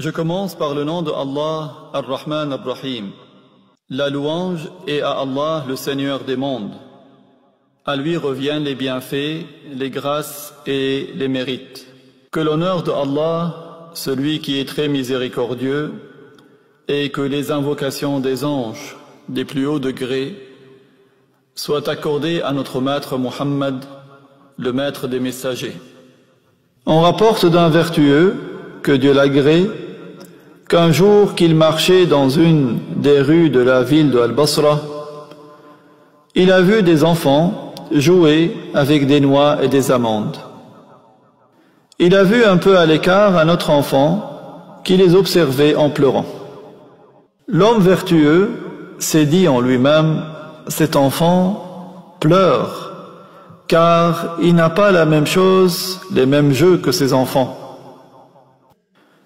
Je commence par le nom de Allah, Ar-Rahman Ar-Rahim. La louange est à Allah, le Seigneur des mondes. À lui reviennent les bienfaits, les grâces et les mérites. Que l'honneur de Allah, celui qui est très miséricordieux, et que les invocations des anges des plus hauts degrés soient accordées à notre maître Muhammad, le maître des messagers. On rapporte d'un vertueux, que Dieu l'agrée, qu'un jour qu'il marchait dans une des rues de la ville de Al-Basra, il a vu des enfants jouer avec des noix et des amandes. Il a vu un peu à l'écart un autre enfant qui les observait en pleurant. L'homme vertueux s'est dit en lui-même, cet enfant pleure, car il n'a pas la même chose, les mêmes jeux que ses enfants.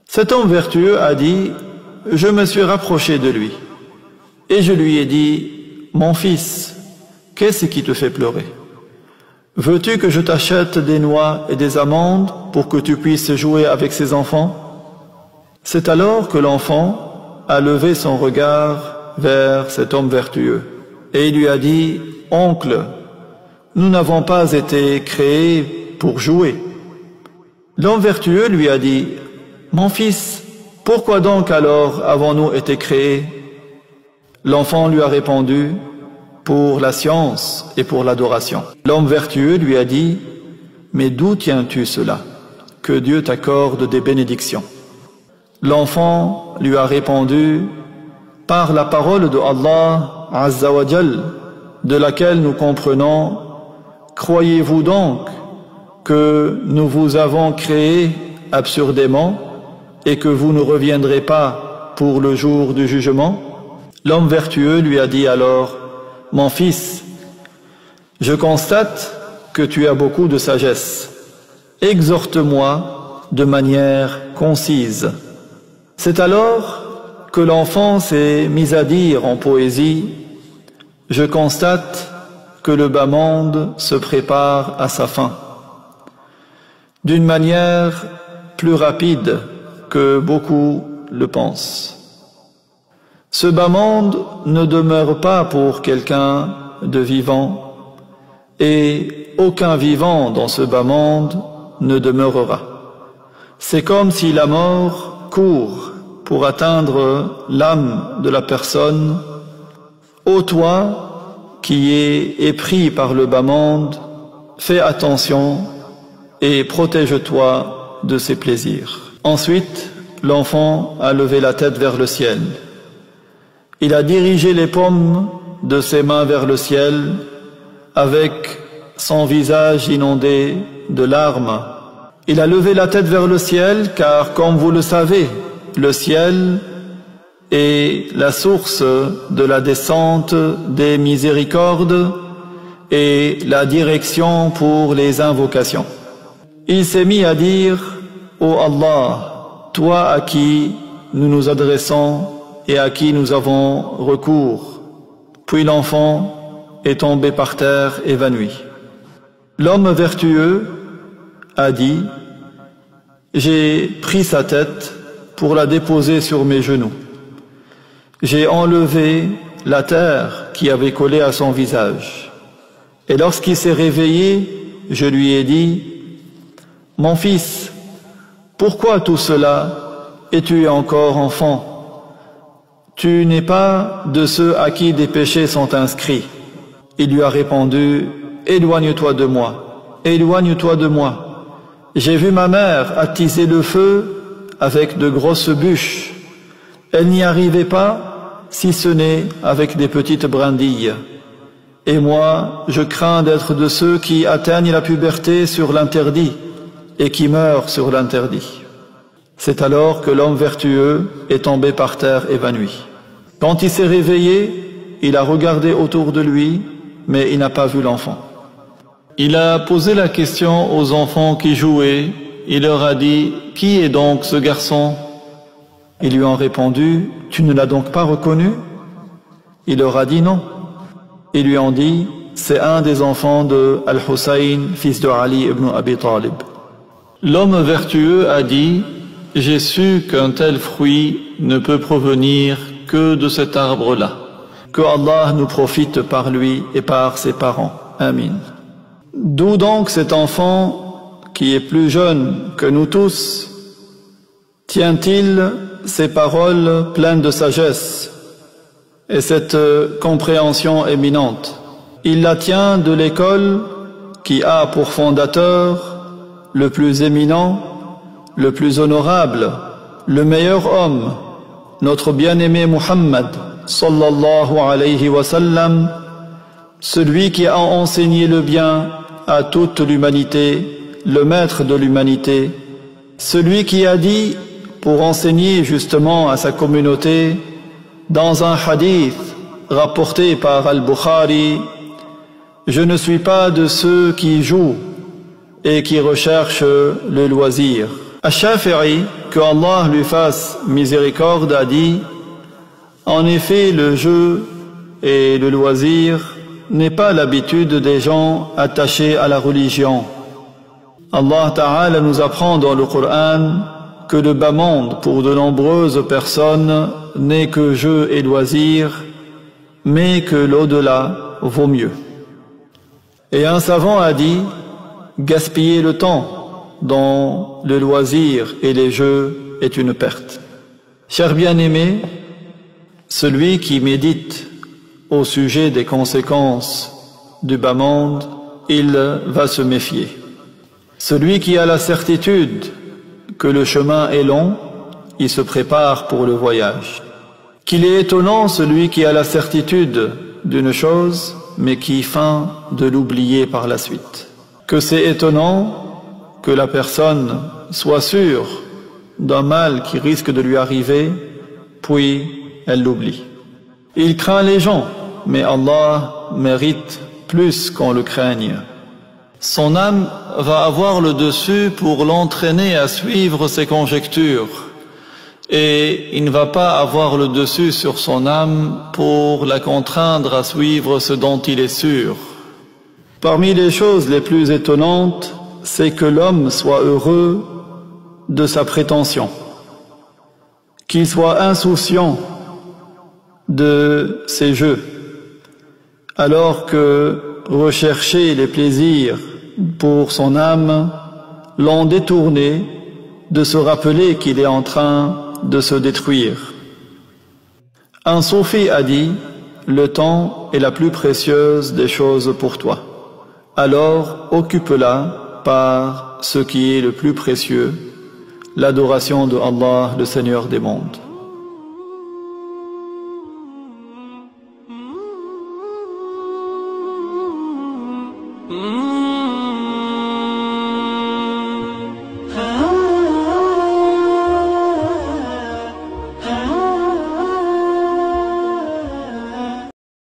Cet homme vertueux a dit, je me suis rapproché de lui, et je lui ai dit, mon fils, qu'est-ce qui te fait pleurer? Veux-tu que je t'achète des noix et des amandes pour que tu puisses jouer avec ces enfants? C'est alors que l'enfant a levé son regard vers cet homme vertueux, et il lui a dit, oncle, nous n'avons pas été créés pour jouer. L'homme vertueux lui a dit, mon fils, pourquoi donc alors avons-nous été créés? L'enfant lui a répondu, pour la science et pour l'adoration. L'homme vertueux lui a dit, mais d'où tiens-tu cela? Que Dieu t'accorde des bénédictions. L'enfant lui a répondu, par la parole de Allah Azza wa Jal, de laquelle nous comprenons, croyez-vous donc que nous vous avons créé absurdément et que vous ne reviendrez pas pour le jour du jugement? L'homme vertueux lui a dit alors, mon fils, je constate que tu as beaucoup de sagesse. Exhorte-moi de manière concise. C'est alors que l'enfant s'est mis à dire en poésie, je constate que le bas monde se prépare à sa fin. D'une manière plus rapide que beaucoup le pensent. Ce bas monde ne demeure pas pour quelqu'un de vivant, et aucun vivant dans ce bas monde ne demeurera. C'est comme si la mort court pour atteindre l'âme de la personne. Ô toi qui es épris par le bas monde, fais attention et protège-toi de ses plaisirs. Ensuite, l'enfant a levé la tête vers le ciel. Il a dirigé les paumes de ses mains vers le ciel avec son visage inondé de larmes. Il a levé la tête vers le ciel car, comme vous le savez, le ciel est la source de la descente des miséricordes et la direction pour les invocations. Il s'est mis à dire, ô Allah, toi à qui nous nous adressons et à qui nous avons recours. Puis l'enfant est tombé par terre évanoui. L'homme vertueux a dit, j'ai pris sa tête pour la déposer sur mes genoux. J'ai enlevé la terre qui avait collé à son visage. Et lorsqu'il s'est réveillé, je lui ai dit, mon fils, pourquoi tout cela et tu es encore enfant? Tu n'es pas de ceux à qui des péchés sont inscrits. Il lui a répondu, éloigne-toi de moi, éloigne-toi de moi. J'ai vu ma mère attiser le feu avec de grosses bûches. Elle n'y arrivait pas, si ce n'est avec des petites brindilles. Et moi, je crains d'être de ceux qui atteignent la puberté sur l'interdit et qui meurent sur l'interdit. C'est alors que l'homme vertueux est tombé par terre évanoui. Quand il s'est réveillé, il a regardé autour de lui, mais il n'a pas vu l'enfant. Il a posé la question aux enfants qui jouaient. Il leur a dit, qui est donc ce garçon? Ils lui ont répondu, tu ne l'as donc pas reconnu? Il leur a dit non. Ils lui ont dit, c'est un des enfants de Al-Hussein, fils de Ali ibn Abi Talib. L'homme vertueux a dit, j'ai su qu'un tel fruit ne peut provenir que de cet arbre-là. Que Allah nous profite par lui et par ses parents. Amin. D'où donc cet enfant qui est plus jeune que nous tous tient-il ces paroles pleines de sagesse et cette compréhension éminente? Il la tient de l'école qui a pour fondateur le plus éminent, le plus honorable, le meilleur homme, notre bien-aimé Muhammad sallallahu alayhi wa sallam, celui qui a enseigné le bien à toute l'humanité, le maître de l'humanité, celui qui a dit, pour enseigner justement à sa communauté, dans un hadith rapporté par Al-Bukhari, « Je ne suis pas de ceux qui jouent et qui recherchent le loisir. » Ash-Shafi'i, que Allah lui fasse miséricorde, a dit « En effet, le jeu et le loisir n'est pas l'habitude des gens attachés à la religion. Allah Ta'ala nous apprend dans le Coran que le bas monde pour de nombreuses personnes n'est que jeu et loisir, mais que l'au-delà vaut mieux. » Et un savant a dit « Gaspiller le temps dans le loisir et les jeux est une perte. » Chers bien-aimés, celui qui médite au sujet des conséquences du bas monde, il va se méfier. Celui qui a la certitude que le chemin est long, il se prépare pour le voyage. Qu'il est étonnant celui qui a la certitude d'une chose, mais qui feint de l'oublier par la suite. Que c'est étonnant que la personne soit sûre d'un mal qui risque de lui arriver, puis elle l'oublie. Il craint les gens, mais Allah mérite plus qu'on le craigne. Son âme va avoir le dessus pour l'entraîner à suivre ses conjectures, et il ne va pas avoir le dessus sur son âme pour la contraindre à suivre ce dont il est sûr. Parmi les choses les plus étonnantes, c'est que l'homme soit heureux de sa prétention, qu'il soit insouciant de ses jeux, alors que rechercher les plaisirs pour son âme l'ont détourné de se rappeler qu'il est en train de se détruire. Un soufi a dit « Le temps est la plus précieuse des choses pour toi. Alors occupe-la par ce qui est le plus précieux, l'adoration de Allah, le Seigneur des mondes. » Mm-hmm.